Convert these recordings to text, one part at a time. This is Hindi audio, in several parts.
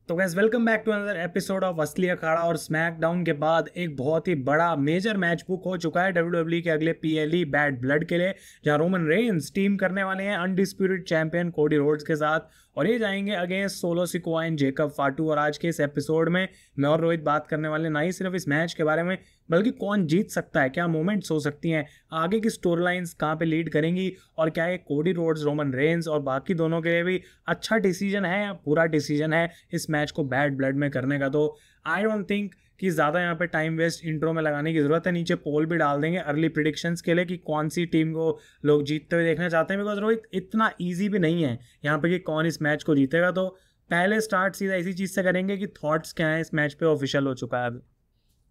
तो guys welcome back to another episode of असली अखाड़ा। और स्मैकडाउन के बाद एक बहुत ही बड़ा मेजर मैच बुक हो चुका है डब्ल्यूडब्ल्यूई के अगले पीएलई बैड ब्लड के लिए, जहां रोमन रेंस टीम करने वाले हैं अनडिस्प्यूटेड चैंपियन कोडी रोड्स के साथ, और ये जाएंगे against solo Sikoa and Jacob फाटू। और आज के इस एपिसोड में मैं और रोहित बात करने वाले ना ही सिर्फ इस मैच के बारे में, बल्कि कौन जीत सकता है, क्या मोमेंट्स हो सकती हैं, आगे की स्टोरी लाइन्स कहाँ पे लीड करेंगी, और क्या ये कोडी रोड्स, रोमन रेंस और बाकी दोनों के लिए भी अच्छा डिसीजन है या बुरा डिसीजन है इस मैच को बैड ब्लड में करने का। तो आई डोंट थिंक कि ज़्यादा यहाँ पे टाइम वेस्ट इंट्रो में लगाने की ज़रूरत है। नीचे पोल भी डाल देंगे अर्ली प्रिडिक्शंस के लिए कि कौन सी टीम को लोग जीतते हुए देखना चाहते हैं, बिकॉज रोहित इतना ईजी भी नहीं है यहाँ पे कि कौन इस मैच को जीतेगा। तो पहले स्टार्ट सीधा इसी चीज़ से करेंगे कि थॉट्स क्या हैं इस मैच पे, ऑफिशियल हो चुका है अभी।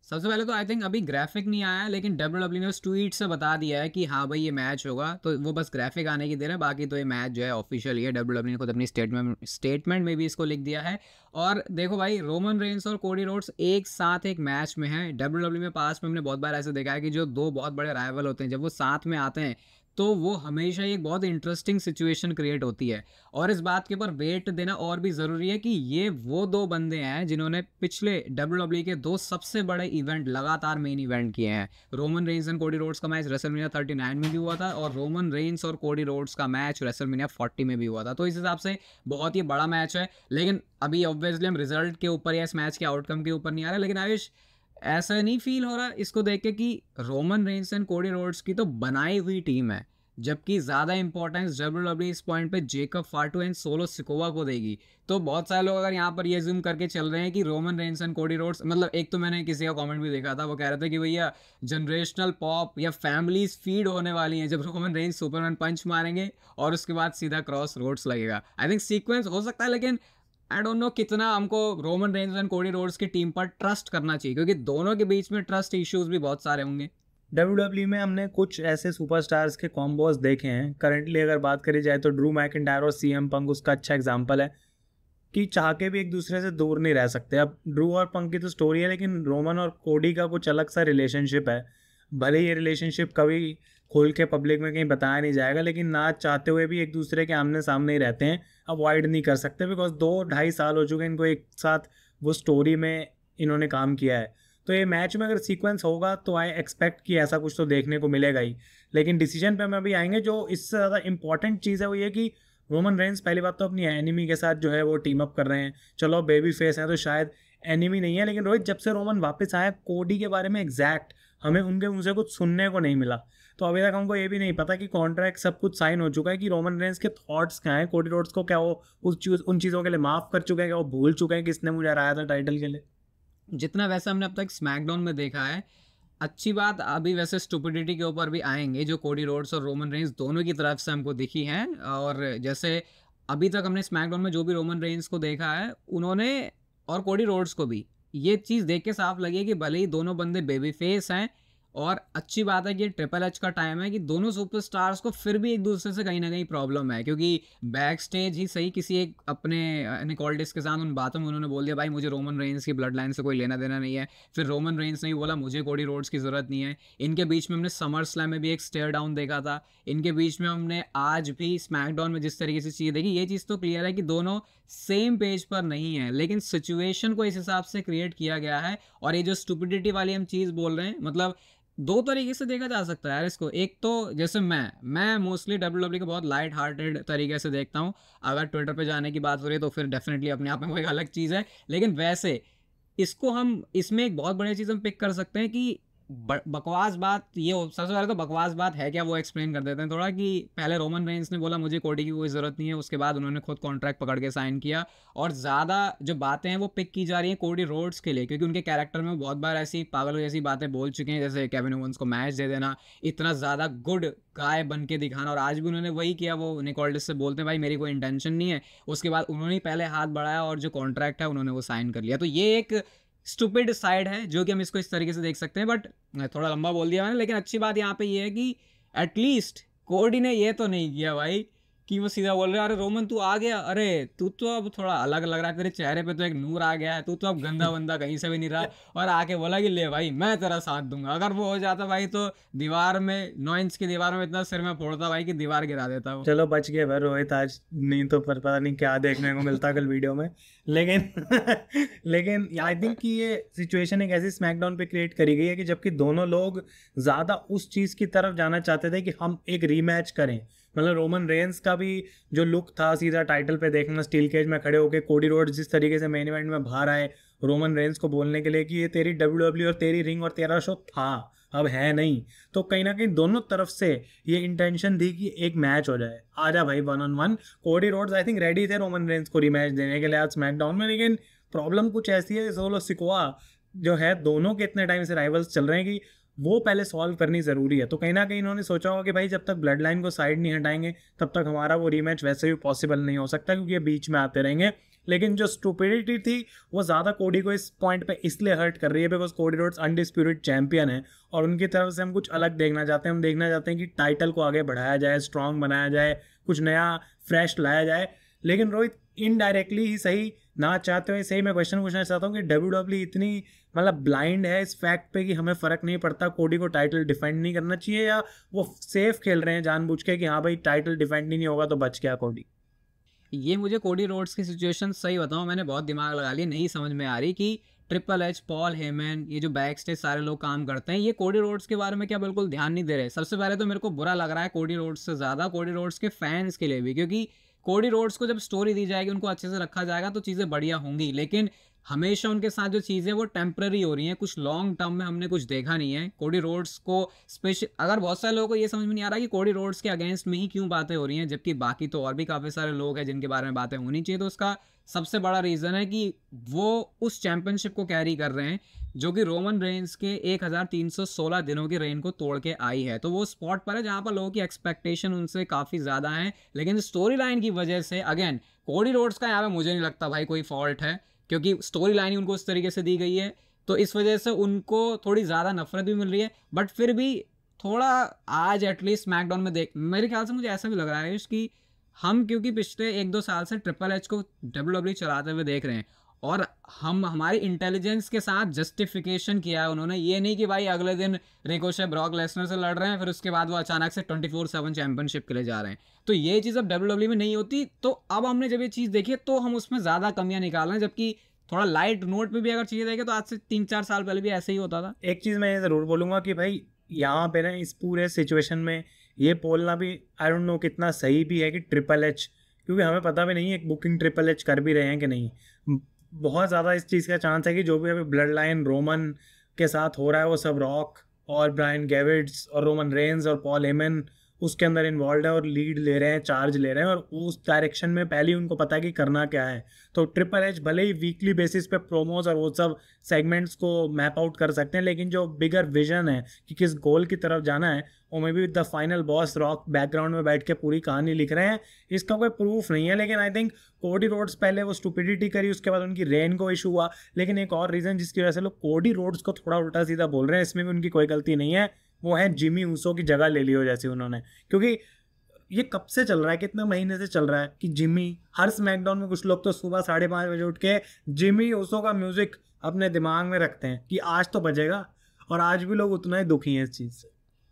सबसे पहले तो आई थिंक अभी ग्राफिक नहीं आया है, लेकिन डब्ल्यूडब्ल्यू ने उस ट्वीट से बता दिया है कि हाँ भाई ये मैच होगा, तो वो बस ग्राफिक आने की देर है। बाकी तो ये मैच जो है ऑफिशियल ही है। डब्ल्यूडब्ल्यू ने खुद अपनी स्टेटमेंट में भी इसको लिख दिया है। और देखो भाई, रोमन रेंस और कोडी रोड्स एक साथ एक मैच में हैं। डब्ल्यूडब्ल्यू में पास में हमने बहुत बार ऐसे देखा है कि जो दो बहुत बड़े राइवल होते हैं, जब वो साथ में आते हैं तो वो हमेशा एक बहुत इंटरेस्टिंग सिचुएशन क्रिएट होती है। और इस बात के ऊपर वेट देना और भी ज़रूरी है कि ये वो दो बंदे हैं जिन्होंने पिछले डब्ल्यूडब्ल्यूई के दो सबसे बड़े इवेंट लगातार मेन इवेंट किए हैं। Roman Reigns and Cody Rhodes का मैच रेसलमेनिया 39 में भी हुआ था, और रोमन रेंस और कोडी रोड्स का मैच रेसलमेनिया 40 में भी हुआ था। तो इस हिसाब से बहुत ही बड़ा मैच है। लेकिन अभी ऑब्वियसली हम रिजल्ट के ऊपर या इस मैच के आउटकम के ऊपर नहीं आ रहे, लेकिन आयुष ऐसा नहीं फील हो रहा इसको देख के कि Roman Reigns and Cody Rhodes की तो बनाई हुई टीम है, जबकि ज़्यादा इंपॉर्टेंस डब्ल्यूडब्ल्यूई इस पॉइंट पे जेकब फाटू एंड सोलो सिकोवा को देगी। तो बहुत सारे लोग अगर यहाँ पर ये जूम करके चल रहे हैं कि Roman Reigns and Cody Rhodes, मतलब एक तो मैंने किसी का कमेंट भी देखा था, वो कह रहे थे कि भैया जनरेशनल पॉप या फैमिलीज फीड होने वाली हैं जब रोमन रेंस सुपरमैन पंच मारेंगे और उसके बाद सीधा क्रॉस रोड्स लगेगा। आई थिंक सीक्वेंस हो सकता है, लेकिन आई डोंट नो कितना हमको Roman Reigns and Cody Rhodes की टीम पर ट्रस्ट करना चाहिए, क्योंकि दोनों के बीच में ट्रस्ट इश्यूज भी बहुत सारे होंगे। डब्ल्यूडब्ल्यू में हमने कुछ ऐसे सुपरस्टार्स के कॉम्बोज देखे हैं। करंटली अगर बात करी जाए तो ड्रू मैकिंटायर और सीएम पंक उसका अच्छा एग्जांपल है कि चाह के भी एक दूसरे से दूर नहीं रह सकते। अब ड्रू और पंक की तो स्टोरी है, लेकिन रोमन और कोडी का कुछ अलग सा रिलेशनशिप है। भले ये रिलेशनशिप कभी खोल के पब्लिक में कहीं बताया नहीं जाएगा, लेकिन ना चाहते हुए भी एक दूसरे के आमने सामने ही रहते हैं। अवॉइड नहीं कर सकते, बिकॉज 2-2.5 साल हो चुके हैं इनको एक साथ वो स्टोरी में इन्होंने काम किया है। तो ये मैच में अगर सीक्वेंस होगा तो आई एक्सपेक्ट कि ऐसा कुछ तो देखने को मिलेगा ही। लेकिन डिसीजन पे हम अभी आएंगे। जो इससे ज़्यादा इंपॉर्टेंट चीज़ है वो ये कि रोमन रेंस पहली बात तो अपनी एनिमी के साथ जो है वो टीम अप कर रहे हैं। चलो बेबी फेस है तो शायद एनिमी नहीं है, लेकिन रोहित जब से रोमन वापस आया कोडी के बारे में एग्जैक्ट हमें उनके मुँह से कुछ सुनने को नहीं मिला। तो अभी तक हमको ये भी नहीं पता कि कॉन्ट्रैक्ट सब कुछ साइन हो चुका है कि रोमन रेंस के थॉट्स क्या हैं कोडी रोड्स को, क्या वो उन चीज़ों के लिए माफ़ कर चुके हैं, क्या वो भूल चुके हैं किसने मुझे हराया था टाइटल के लिए। जितना वैसे हमने अब तक स्मैकडाउन में देखा है, अच्छी बात अभी वैसे स्टुपिडिटी के ऊपर भी आएंगे जो कोडी रोड्स और रोमन रेंस दोनों की तरफ से हमको दिखी हैं। और जैसे अभी तक हमने स्मैकडाउन में जो भी रोमन रेंस को देखा है, उन्होंने और कोडी रोड्स को भी ये चीज़ देख के साफ लगी है कि भले ही दोनों बंदे बेबी फेस हैं, और अच्छी बात है कि ट्रिपल एच का टाइम है कि दोनों सुपरस्टार्स को फिर भी एक दूसरे से कहीं ना कहीं प्रॉब्लम है, क्योंकि बैक स्टेज ही सही किसी एक अपने निकोल्डिस के साथ उन बातों में उन्होंने बोल दिया भाई मुझे रोमन रेंस की ब्लड लाइन से कोई लेना देना नहीं है। फिर रोमन रेंस ने भी बोला मुझे कोडी रोड्स की ज़रूरत नहीं है। इनके बीच में हमने समर स्लैम में भी एक स्टेयर डाउन देखा था। इनके बीच में हमने आज भी स्मैकडाउन में जिस तरीके से चीज़ देखी, ये चीज़ तो क्लियर है कि दोनों सेम पेज पर नहीं है, लेकिन सिचुएशन को इस हिसाब से क्रिएट किया गया है। और ये जो स्टुपिडिटी वाली हम चीज़ बोल रहे हैं, मतलब दो तरीके से देखा जा सकता है यार इसको। एक तो जैसे मैं मोस्टली डब्ल्यूडब्ल्यू को बहुत लाइट हार्टेड तरीके से देखता हूँ। अगर ट्विटर पे जाने की बात हो रही है तो फिर डेफिनेटली अपने आप में वो एक अलग चीज़ है, लेकिन वैसे इसको हम इसमें एक बहुत बढ़िया चीज़ हम पिक कर सकते हैं कि बकवास बात ये सबसे पहले तो बकवास बात है क्या, वो एक्सप्लेन कर देते हैं थोड़ा। कि पहले रोमन रेंस ने बोला मुझे कोडी की कोई ज़रूरत नहीं है, उसके बाद उन्होंने खुद कॉन्ट्रैक्ट पकड़ के साइन किया। और ज़्यादा जो बातें हैं वो पिक की जा रही हैं कोडी रोड्स के लिए, क्योंकि उनके कैरेक्टर में बहुत बार ऐसी पागल जैसी बातें बोल चुके हैं, जैसे केविन ओवेंस को मैच दे देना, इतना ज़्यादा गुड गाय बन के दिखाना। और आज भी उन्होंने वही किया, वो निकोल्डिस से बोलते हैं भाई मेरी कोई इंटेंशन नहीं है, उसके बाद उन्होंने पहले हाथ बढ़ाया और जो कॉन्ट्रैक्ट है उन्होंने वो साइन कर लिया। तो ये एक स्टूपिड साइड है जो कि हम इसको इस तरीके से देख सकते हैं। बट थोड़ा लंबा बोल दिया मैंने, लेकिन अच्छी बात यहाँ पे ये है कि एटलीस्ट कोडी ने ये तो नहीं किया भाई कि वो सीधा बोल रहे अरे रोमन तू आ गया, अरे तू तो अब थोड़ा अलग लग रहा है, तेरे चेहरे पे तो एक नूर आ गया है, तू तो अब गंदा बंदा कहीं से भी नहीं रहा। और आके बोला कि ले भाई मैं तेरा साथ दूंगा। अगर वो हो जाता भाई तो दीवार में 9 इंच की दीवार में इतना सिर में फोड़ता भाई कि दीवार गिरा देता वो। चलो बच गए भाई रोहित आज, नहीं तो पता नहीं क्या देखने को मिलता कल वीडियो में। लेकिन लेकिन आई थिंक कि ये सिचुएशन एक ऐसी स्मैकडाउन पे क्रिएट करी गई है कि जबकि दोनों लोग ज़्यादा उस चीज़ की तरफ जाना चाहते थे कि हम एक रीमैच करें। मतलब रोमन रेंस का भी जो लुक था सीधा टाइटल पे देखना, स्टील केज में खड़े होकर कोडी रोड्स जिस तरीके से मेन इवेंट में बाहर आए रोमन रेंस को बोलने के लिए कि ये तेरी WWE और तेरी रिंग और तेरा शो था, अब है नहीं। तो कहीं ना कहीं दोनों तरफ से ये इंटेंशन थी कि एक मैच हो जाए, आजा भाई 1-on-1। Cody Rhodes I think ready थे रोमन रेंस को रीमैच देने के लिए आज स्मैकडाउन में, लेकिन प्रॉब्लम कुछ ऐसी है सोलो सिकोआ जो है, दोनों के इतने टाइम से राइवल्स चल रहे हैं कि वो पहले सॉल्व करनी ज़रूरी है। तो कहीं ना कहीं इन्होंने सोचा होगा कि भाई जब तक ब्लड लाइन को साइड नहीं हटाएंगे तब तक हमारा वो रीमैच वैसे भी पॉसिबल नहीं हो सकता, क्योंकि ये बीच में आते रहेंगे। लेकिन जो स्टुपिडिटी थी वो ज़्यादा कोडी को इस पॉइंट पे इसलिए हर्ट कर रही है because Cody Rhodes undisputed champion है और उनकी तरफ से हम कुछ अलग देखना चाहते हैं। हम देखना चाहते हैं कि टाइटल को आगे बढ़ाया जाए, स्ट्रॉन्ग बनाया जाए, कुछ नया फ्रेश लाया जाए। लेकिन रोहित इनडायरेक्टली ही सही, ना चाहते हुए सही, मैं क्वेश्चन पूछना चाहता हूँ कि WWE इतनी मतलब ब्लाइंड है इस फैक्ट पे कि हमें फ़र्क नहीं पड़ता कोडी को टाइटल डिफेंड नहीं करना चाहिए, या वो सेफ खेल रहे हैं जानबूझ के कि हाँ भाई टाइटल डिफेंड ही नहीं होगा तो बच गया कोडी? ये मुझे कोडी रोड्स की सिचुएशन सही बताऊं, मैंने बहुत दिमाग लगा लिया, नहीं समझ में आ रही कि ट्रिपल एच, पॉल हेमन, ये जो बैक स्टेज सारे लोग काम करते हैं, ये कोडी रोड्स के बारे में क्या बिल्कुल ध्यान नहीं दे रहे। सबसे पहले तो मेरे को बुरा लग रहा है कोडी रोड्स से ज़्यादा कोडी रोड्स के फैंस के लिए भी, क्योंकि कोडी रोड्स को जब स्टोरी दी जाएगी, उनको अच्छे से रखा जाएगा तो चीज़ें बढ़िया होंगी। लेकिन हमेशा उनके साथ जो चीज़ें वो टेम्पररी हो रही हैं, कुछ लॉन्ग टर्म में हमने कुछ देखा नहीं है। कोडी रोड्स को स्पेशल, अगर बहुत सारे लोगों को ये समझ में नहीं आ रहा कि कोडी रोड्स के अगेंस्ट में ही क्यों बातें हो रही हैं, जबकि बाकी तो और भी काफ़ी सारे लोग हैं जिनके बारे में बातें होनी चाहिए, तो उसका सबसे बड़ा रीज़न है कि वो उस चैंपियनशिप को कैरी कर रहे हैं जो कि रोमन रेंस के 1316 दिनों की रेन को तोड़ के आई है। तो वो स्पॉट पर है जहाँ पर लोगों की एक्सपेक्टेशन उनसे काफ़ी ज़्यादा है। लेकिन स्टोरी लाइन की वजह से अगेन कोडी रोड्स का यहाँ पे मुझे नहीं लगता भाई कोई फॉल्ट है, क्योंकि स्टोरी लाइन ही उनको उस तरीके से दी गई है, तो इस वजह से उनको थोड़ी ज़्यादा नफरत भी मिल रही है। बट फिर भी थोड़ा आज एटलीस्ट स्मैकडाउन में देख, मेरे ख्याल से मुझे ऐसा भी लग रहा है कि हम क्योंकि पिछले 1-2 साल से ट्रिपल एच को WWE चलाते हुए देख रहे हैं और हम हमारी इंटेलिजेंस के साथ जस्टिफिकेशन किया है उन्होंने, ये नहीं कि भाई अगले दिन रिकोशे ब्रॉक लेसनर से लड़ रहे हैं फिर उसके बाद वो अचानक से 24/7 चैंपियनशिप के लिए जा रहे हैं। तो ये चीज़ अब WWE में नहीं होती, तो अब हमने जब ये चीज़ देखी तो हम उसमें ज़्यादा कमियां निकाल रहे हैं, जबकि थोड़ा लाइट नोट पे भी अगर चीज़ें देखें तो आज से 3-4 साल पहले भी ऐसे ही होता था। एक चीज़ मैं ये ज़रूर बोलूँगा कि भाई यहाँ पे ना इस पूरे सिचुएशन में ये बोलना भी आई डोंट नो कितना सही भी है कि ट्रिपल एच, क्योंकि हमें पता भी नहीं है बुकिंग ट्रिपल एच कर भी रहे हैं कि नहीं। बहुत ज़्यादा इस चीज़ का चांस है कि जो भी अभी ब्लड लाइन रोमन के साथ हो रहा है वो सब रॉक और ब्रायन गेविट्स और रोमन रेंस और पॉल हेमन उसके अंदर इन्वॉल्व है और लीड ले रहे हैं, चार्ज ले रहे हैं और उस डायरेक्शन में पहले ही उनको पता है कि करना क्या है। तो ट्रिपल एच भले ही वीकली बेसिस पे प्रोमोज और वो सब सेगमेंट्स को मैप आउट कर सकते हैं, लेकिन जो बिगर विजन है कि किस गोल की तरफ जाना है, वो may be the final boss rock background में बैठ के पूरी कहानी लिख रहे हैं। इसका कोई प्रूफ नहीं है, लेकिन आई थिंक कोडी रोड्स पहले वो स्टुपिडिटी करी, उसके बाद उनकी रेन को इशू हुआ। लेकिन एक और रीज़न जिसकी वजह से लोग कोडी रोड्स को थोड़ा उल्टा सीधा बोल रहे हैं, इसमें भी उनकी कोई गलती नहीं है, वो है जिमी ऊसो की जगह ले ली हो जैसे उन्होंने। क्योंकि ये कब से चल रहा है, कितने महीने से चल रहा है कि जिमी हर स्मैकडाउन में कुछ लोग तो सुबह 5:30 बजे उठ के जिमी ऊसो का म्यूजिक अपने दिमाग में रखते हैं कि आज तो बजेगा, और आज भी लोग उतना ही दुखी हैं इस चीज़ से।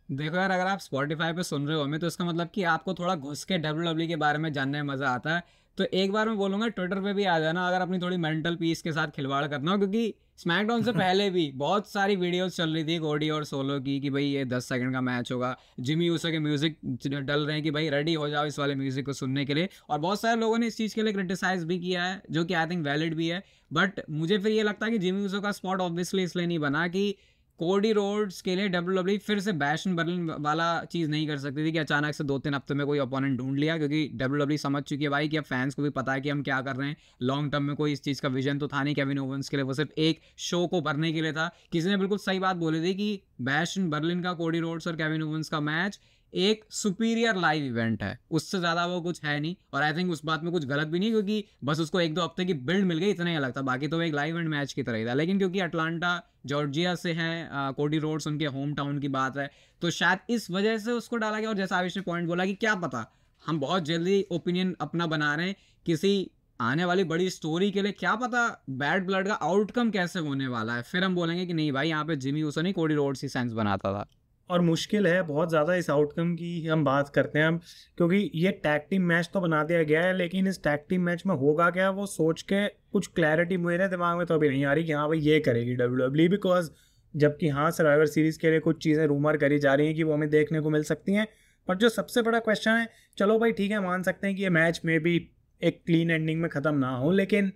देखो यार, अगर आप स्पॉटिफाई पे सुन रहे हो हमें, तो इसका मतलब कि आपको थोड़ा घुस के WWE के बारे में जानने में मज़ा आता है। तो एक बार मैं बोलूँगा ट्विटर पे भी आ जाना अगर अपनी थोड़ी मेंटल पीस के साथ खिलवाड़ करना हो, क्योंकि स्मैकडाउन से पहले भी बहुत सारी वीडियोस चल रही थी कोडी और सोलो की कि भाई ये 10 सेकंड का मैच होगा, जिमी ऊसो के म्यूजिक डल रहे हैं कि भाई रेडी हो जाओ इस वाले म्यूजिक को सुनने के लिए। और बहुत सारे लोगों ने इस चीज़ के लिए क्रिटिसाइज भी किया है, जो कि आई थिंक वैलिड भी है। बट मुझे फिर ये लगता है कि जिमी ऊसो का स्पॉट ऑब्वियसली इसलिए नहीं बना कि कोडी रोड्स के लिए WWE फिर से बैश एंड बर्लिन वाला चीज़ नहीं कर सकती थी कि अचानक से 2-3 हफ्ते में कोई अपोनेंट ढूंढ लिया, क्योंकि WWE समझ चुकी है भाई कि अब फैंस को भी पता है कि हम क्या कर रहे हैं। लॉन्ग टर्म में कोई इस चीज़ का विजन तो था नहीं केविन ओवेंस के लिए, वो सिर्फ एक शो को भरने के लिए था। किसी ने बिल्कुल सही बात बोली थी कि बैश एंड बर्लिन का कोडी रोड्स और केविन ओवेंस का मैच एक सुपीरियर लाइव इवेंट है, उससे ज़्यादा वो कुछ है नहीं। और आई थिंक उस बात में कुछ गलत भी नहीं, क्योंकि बस उसको 1-2 हफ्ते की बिल्ड मिल गई, इतना ही अलग था, बाकी तो वो एक लाइव इवेंट मैच की तरह ही था। लेकिन क्योंकि अटलांटा जॉर्जिया से हैं कोडी रोड्स, उनके होम टाउन की बात है, तो शायद इस वजह से उसको डाला गया। और जैसा आयुष ने पॉइंट बोला कि क्या पता हम बहुत जल्दी ओपिनियन अपना बना रहे हैं किसी आने वाली बड़ी स्टोरी के लिए, क्या पता बैड ब्लड का आउटकम कैसे होने वाला है, फिर हम बोलेंगे कि नहीं भाई यहाँ पे जिमी ऊसो नहीं कोडी रोड्स ही सेंस बनाता था। और मुश्किल है बहुत ज़्यादा इस आउटकम की हम बात करते हैं हम, क्योंकि ये टैग टीम मैच तो बना दिया गया है, लेकिन इस टैग टीम मैच में होगा क्या वो सोच के कुछ क्लैरिटी मेरे दिमाग में तो अभी नहीं आ रही कि हाँ भाई ये करेगी WWE, बिकॉज जबकि हाँ सर्वाइवर सीरीज़ के लिए कुछ चीज़ें रूमर करी जा रही हैं कि वो हमें देखने को मिल सकती हैं। पर जो सबसे बड़ा क्वेश्चन है, चलो भाई ठीक है मान सकते हैं कि ये मैच में भी एक क्लीन एंडिंग में ख़त्म ना हो, लेकिन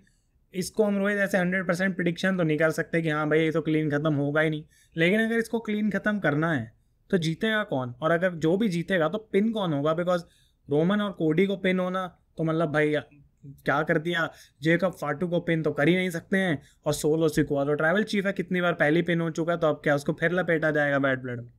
इसको हम रोहित ऐसे 100% प्रिडिक्शन तो नहीं कर सकते कि हाँ भाई ये तो क्लीन ख़त्म होगा ही नहीं। लेकिन अगर इसको क्लीन ख़त्म करना है तो जीतेगा कौन, और अगर जो भी जीतेगा तो पिन कौन होगा, बिकॉज रोमन और कोडी को पिन होना तो मतलब भाई क्या कर दिया, जेकब फाटू को पिन तो कर ही नहीं सकते हैं, और सोलो सिकोआ तो ट्राइबल चीफ है, कितनी बार पहली पिन हो चुका है, तो अब क्या उसको फिर लपेटा जाएगा बैड ब्लड में।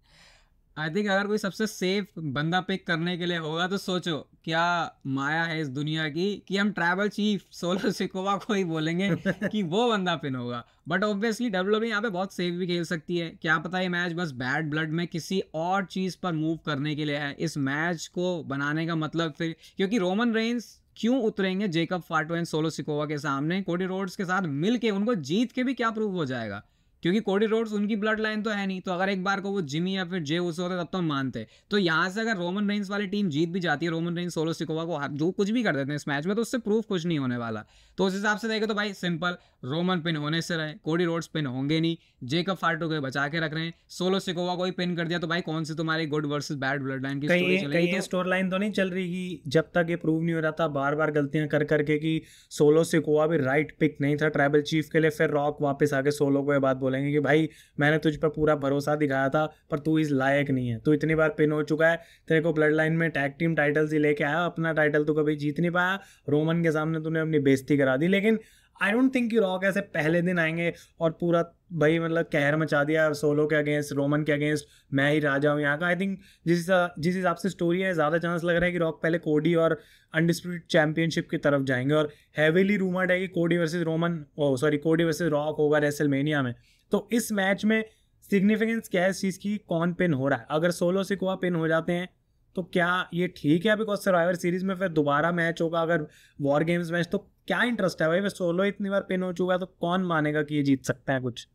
आई थिंक अगर कोई सबसे सेफ बंदा पिक करने के लिए होगा तो सोचो क्या माया है इस दुनिया की कि हम ट्राइबल चीफ सोलो सिकोवा को ही बोलेंगे कि वो बंदा पिन होगा। बट ऑब्वियसली WWE यहाँ पे बहुत सेफ भी खेल सकती है, क्या पता ये मैच बस बैड ब्लड में किसी और चीज़ पर मूव करने के लिए है। इस मैच को बनाने का मतलब फिर, क्योंकि रोमन रेंस क्यों उतरेंगे जेकब फाटो एंड सोलो सिकोवा के सामने कोडी रोड्स के साथ मिलके, उनको जीत के भी क्या प्रूव हो जाएगा, क्योंकि कोडी रोड्स उनकी ब्लड लाइन तो है नहीं। तो अगर एक बार को वो जिमी या फिर जे उसो होते तब तो हम मानते। तो यहाँ से अगर रोमन रेंस वाली टीम जीत भी जाती है, रोमन रेंस सोलो सिकोवा को जो कुछ भी कर देते हैं इस मैच में, तो उससे प्रूफ कुछ नहीं होने वाला। तो उस हिसाब से देखें तो भाई सिंपल, रोमन पिन होने से रहे, कोडी रोड्स पिन होंगे नहीं, जेकब फाटो को बचा के रख रहे हैं, सोलो सिकोवा को ही पिन कर दिया तो भाई कौन सी तुम्हारी good versus bad blood line की स्टोरी चलेगी। कहीं स्टोरी लाइन तो नहीं चल रही कि जब तक ये प्रूव नहीं हो रहा था बार बार गलतियां कर करके कि सोलो सिकोवा भी राइट पिक नहीं था ट्राइबल चीफ के लिए, फिर रॉक वापस आके सोलो को ये बात बोलेंगे कि भाई मैंने तुझ पर पूरा भरोसा दिखाया था पर तू इस लायक नहीं है, तू इतनी बार पिन हो चुका है, तेरे को ब्लड लाइन में टैग टीम टाइटल्स ही लेके आया, अपना टाइटल तो कभी जीत नहीं पाया, रोमन के सामने तूने अपनी बेइज्जती करा दी। लेकिन आई डोंट थिंक कि रॉक ऐसे पहले दिन आएंगे और पूरा भाई मतलब कहर मचा दिया सोलो के अगेंस्ट, रोमन के अगेंस्ट, मैं ही राजा हूँ यहाँ का। आई थिंक जिस हिसाब से स्टोरी है ज़्यादा चांस लग रहा है कि रॉक पहले कोडी और अनडिस्प्यूटेड चैंपियनशिप की तरफ जाएंगे, और हैवीली रूमर्ड है कि कोडी वर्सेस रोमन, कोडी वर्सेस रॉक होगा रेसलमेनिया में। तो इस मैच में सिग्निफिकेंस क्या है इस चीज़ की, कौन पिन हो रहा है? अगर सोलो सिकोआ पिन हो जाते हैं तो क्या ये ठीक है, बिकॉज सर्वाइवर सीरीज में फिर दोबारा मैच होगा, अगर वॉर गेम्स मैच, तो क्या इंटरेस्ट है भाई, मैं सोलो इतनी बार पिन हो चुका है तो कौन मानेगा कि ये जीत सकता है कुछ।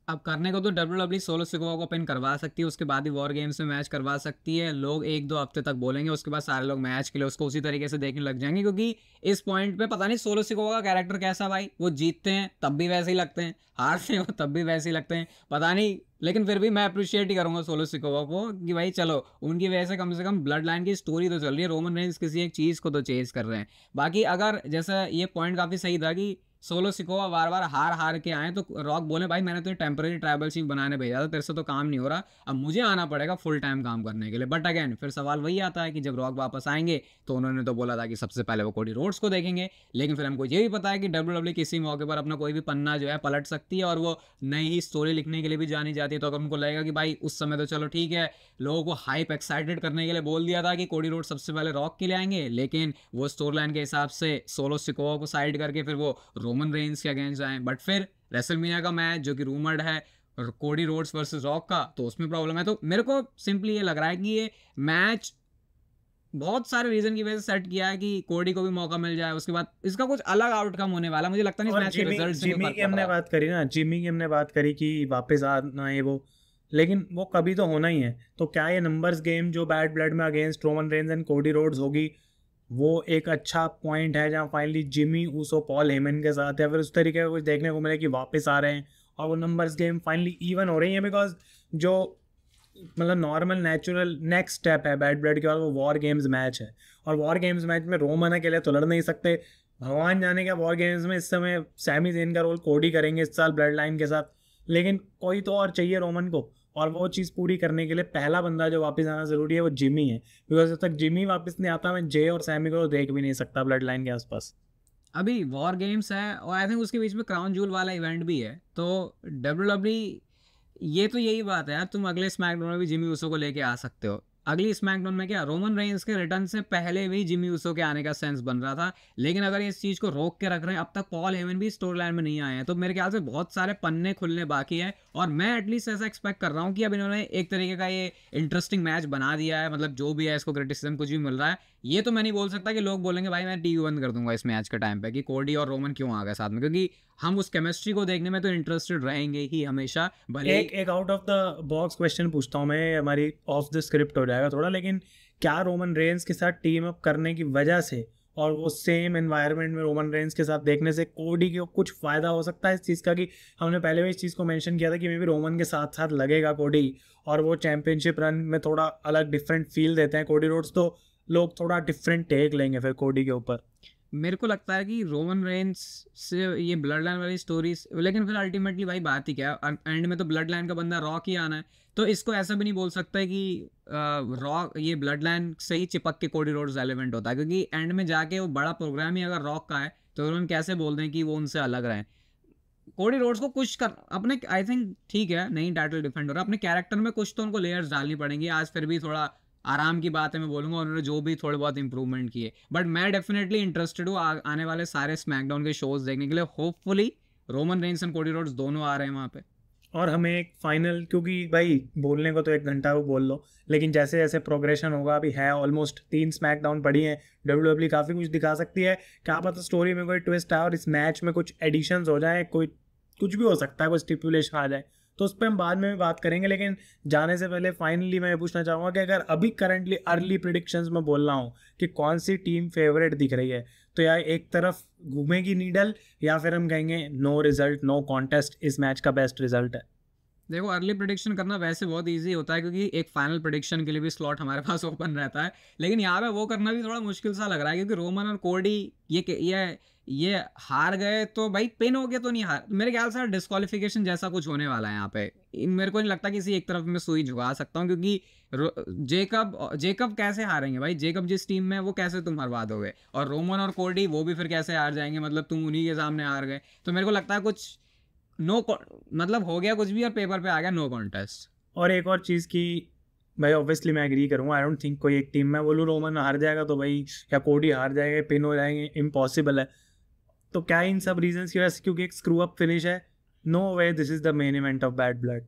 अब करने को तो WWE सोलो सिकोवा को पिन करवा सकती है, उसके बाद ही वॉर गेम्स में मैच करवा सकती है। लोग 1-2 हफ्ते तक बोलेंगे, उसके बाद सारे लोग मैच के लिए उसको उसी तरीके से देखने लग जाएंगे, क्योंकि इस पॉइंट पे पता नहीं सोलो सिकोवा का कैरेक्टर कैसा भाई, वो जीतते हैं तब भी वैसे ही लगते हैं, हारते हैं तब भी वैसे ही लगते हैं, पता नहीं। लेकिन फिर भी मैं अप्रिशिएट ही करूंगा सोलो सिकोवा को कि भाई चलो उनकी वजह से कम ब्लड लाइन की स्टोरी तो चल रही है, रोमन रेंस किसी एक चीज़ को तो चेज कर रहे हैं। बाकी अगर जैसा ये पॉइंट काफ़ी सही था कि सोलो सिकोवा बार बार हार के आए, तो रॉक बोले भाई मैंने तो टेम्पररी ट्राइबल चीफ बनाने भेजा था, तेरे से तो काम नहीं हो रहा, अब मुझे आना पड़ेगा फुल टाइम काम करने के लिए। बट अगेन फिर सवाल वही आता है कि जब रॉक वापस आएंगे तो उन्होंने तो बोला था कि सबसे पहले वो कोडी रोड्स को देखेंगे, लेकिन फिर हमको ये भी पता है कि WWE किसी मौके पर अपना कोई भी पन्ना जो है पलट सकती है, और वो नई ही स्टोरी लिखने के लिए भी जानी जाती है। तो अगर उनको लगेगा कि भाई उस समय तो चलो ठीक है, लोगों को हाइप एक्साइटेड करने के लिए बोल दिया था कि कोडी रोड्स सबसे पहले रॉक के लिए आएंगे, लेकिन वो स्टोरी लाइन के हिसाब से सोलो सिकोवा को साइड करके फिर वो रोमन रेंस के अगेंस्ट जाएं। बट फिर रेसलमेनिया का मैच जो कि रूमर्ड है कोडी रोड्स वर्सेस रॉक का, तो उसमें प्रॉब्लम है। तो मेरे को सिंपली ये लग रहा है कि ये मैच बहुत सारे रीजन की वजह से सेट किया है कि कोडी को भी मौका मिल जाए, उसके बाद इसका कुछ अलग आउटकम होने वाला। मुझे लगता नहीं इस मैच के रिजल्ट से जिमी की हमने बात करी ना, जिमी की हमने बात करी कि वापस आना है वो, लेकिन वो कभी तो होना ही है। तो क्या ये नंबर्स गेम जो बैड ब्लड में against Roman Reigns and Cody Rhodes होगी, वो एक अच्छा पॉइंट है जहाँ finally Jimmy Uso Paul Heyman के साथ या फिर उस तरीके का कुछ देखने को मिले कि वापस आ रहे हैं और वो नंबर्स गेम फाइनली इवन हो रही है। बिकॉज जो मतलब नॉर्मल नेचुरल नेक्स्ट स्टेप है बैड ब्लड के बाद वो वॉर गेम्स मैच है, और वॉर गेम्स मैच में रोमन अकेले तो लड़ नहीं सकते, भगवान जाने क्या वॉर गेम्स में इस समय सैमी ज़ेन का रोल कोडी करेंगे इस साल ब्लड लाइन के साथ, लेकिन कोई तो और चाहिए रोमन को, और वो चीज़ पूरी करने के लिए पहला बंदा जो वापस आना ज़रूरी है वो जिमी है। बिकॉज जब तक जिमी वापस नहीं आता मैं जे और सैमी को तो देख भी नहीं सकता ब्लड लाइन के आसपास। अभी वॉर गेम्स है और आई थिंक उसके बीच में क्राउन जूल वाला इवेंट भी है, तो WWE ये तो यही बात है यार, तुम अगले स्मैकडाउन में भी जिमी ऊसो को लेके आ सकते हो। अगली स्मैकडाउन में क्या रोमन रेंस के रिटर्न से पहले भी जिमी ऊसो के आने का सेंस बन रहा था, लेकिन अगर इस चीज़ को रोक के रख रहे हैं, अब तक पॉल हेमन भी स्टोरी लाइन में नहीं आए हैं, तो मेरे ख्याल से बहुत सारे पन्ने खुलने बाकी है। और मैं एटलीस्ट ऐसा एक्सपेक्ट कर रहा हूँ कि अब इन्होंने एक तरीके का ये इंटरेस्टिंग मैच बना दिया है, मतलब जो भी है इसको क्रिटिसिज्म कुछ भी मिल रहा है, ये तो मैं नहीं बोल सकता कि लोग बोलेंगे भाई मैं टीवी बंद कर दूंगा इस मैच के टाइम पे कि कोडी और रोमन क्यों आ गए साथ में, क्योंकि हम उस केमिस्ट्री को देखने में तो इंटरेस्टेड रहेंगे ही हमेशा। भले एक out of the box question पूछता हूँ मैं, हमारी ऑफ द स्क्रिप्ट हो जाएगा थोड़ा, लेकिन क्या रोमन रेंस के साथ टीम अप करने की वजह से और वो सेम एनवायरनमेंट में रोमन रेंस के साथ देखने से कोडी को कुछ फ़ायदा हो सकता है इस चीज़ का? कि हमने पहले भी इस चीज़ को मेंशन किया था कि मे भी रोमन के साथ साथ लगेगा कोडी, और वो चैंपियनशिप रन में थोड़ा अलग डिफरेंट फील देते हैं कोडी रोड्स, तो लोग थोड़ा डिफरेंट टेक लेंगे फिर कोडी के ऊपर। मेरे को लगता है कि रोमन रेंस से ये ब्लड लाइन वाली स्टोरीज, लेकिन फिर अल्टीमेटली भाई बात ही क्या है, एंड में तो ब्लड लाइन का बंदा रॉक ही आना है, तो इसको ऐसा भी नहीं बोल सकता है कि रॉक ये ब्लड लाइन से ही चिपक के कोडी रोड्स एलिमेंट होता है, क्योंकि एंड में जाके वो बड़ा प्रोग्राम ही अगर रॉक का है तो उन्होंने कैसे बोल दें कि वो उनसे अलग रहे। कोडी रोड्स को कुछ कर अपने, आई थिंक ठीक है नहीं टाइटल डिफेंड हो रहा, अपने कैरेक्टर में कुछ तो उनको लेयर्स डालनी पड़ेंगी। आज फिर भी थोड़ा आराम की बात है, मैं बोलूँगा उन्होंने जो भी थोड़े बहुत इंप्रूवमेंट किए, बट मैं डेफिनेटली इंटरेस्टेड हूँ आने वाले सारे स्मैकडाउन के शोज देखने के लिए। Hopefully Roman Reigns and Cody Rhodes दोनों आ रहे हैं वहाँ पे। और हमें एक फाइनल, क्योंकि भाई बोलने को तो 1 घंटा वो बोल लो, लेकिन जैसे जैसे प्रोग्रेशन होगा, अभी है ऑलमोस्ट 3 स्मैकडाउन पड़ी हैं, WWE काफ़ी कुछ दिखा सकती है, क्या पता स्टोरी में कोई ट्विस्ट आए और इस मैच में कुछ एडिशंस हो जाए, कोई कुछ भी हो सकता है, कोई स्टिपुलेशन आ जाए, तो उस पर हम बाद में भी बात करेंगे। लेकिन जाने से पहले फाइनली मैं ये पूछना चाहूँगा कि अगर अभी करंटली अर्ली प्रिडिक्शंस में बोल रहा हूँ कि कौन सी टीम फेवरेट दिख रही है, तो यार एक तरफ घूमेगी नीडल, या फिर हम कहेंगे नो रिजल्ट नो कॉन्टेस्ट, इस मैच का बेस्ट रिजल्ट है? देखो अर्ली प्रेडिक्शन करना वैसे बहुत इजी होता है, क्योंकि एक फाइनल प्रेडिक्शन के लिए भी स्लॉट हमारे पास ओपन रहता है, लेकिन यहाँ पे वो करना भी थोड़ा मुश्किल सा लग रहा है, क्योंकि रोमन और कोडी ये हार गए तो भाई पिन हो गया तो नहीं हार, मेरे ख्याल से डिस्क्वालिफिकेशन जैसा कुछ होने वाला है यहाँ पे। मेरे को नहीं लगता किसी एक तरफ में सुई झुका सकता हूँ, क्योंकि जेकब कैसे हारेंगे भाई, जेकब जिस टीम में वो कैसे तुम हरवा दोगे, और रोमन और कोडी वो भी फिर कैसे हार जाएंगे, मतलब तुम उन्हीं के सामने हार गए। तो मेरे को लगता है कुछ मतलब हो गया कुछ भी और पेपर पे आ गया नो कॉन्टेस्ट। और एक और चीज़ की भाई, ऑब्वियसली मैं एग्री करूँगा, आई डोंट थिंक कोई एक टीम में बोलूँ रोमन हार जाएगा तो भाई, या कोडी हार जाएगा, पिन हो जाएंगे, इम्पॉसिबल है। तो क्या इन सब रीजंस की वजह से, क्योंकि एक स्क्रू अप फिनिश है, no way this is the main event of Bad Blood?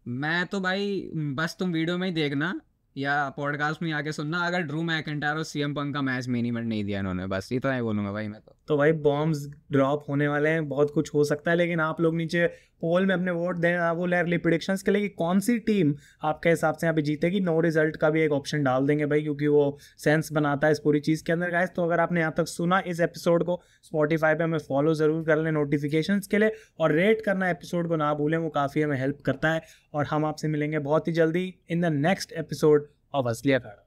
मैं तो भाई बस तुम वीडियो में ही देखना या पॉडकास्ट में आके सुनना, अगर ड्रू मैकिंटायर और सीएम पंक का मैच मेन इवेंट नहीं दिया इन्होंने, बस इतना ही बोलूंगा भाई मैं तो भाई बॉम्ब्स ड्रॉप होने वाले हैं, बहुत कुछ हो सकता है, लेकिन आप लोग नीचे पोल में अपने वोट देना, वो अर्ली प्रिडिक्शंस के लिए कि कौन सी टीम आपके हिसाब से यहाँ पे जीतेगी। नो रिजल्ट का भी एक ऑप्शन डाल देंगे भाई, क्योंकि वो सेंस बनाता है इस पूरी चीज़ के अंदर गाइस। तो अगर आपने यहाँ तक सुना इस एपिसोड को, स्पॉटिफाई पे हमें फॉलो ज़रूर कर लें नोटिफिकेशंस के लिए, और रेट करना एपिसोड को ना भूलें, वो काफ़ी हमें हेल्प करता है। और हम आपसे मिलेंगे बहुत ही जल्दी in the next episode of असली अखाड़ा।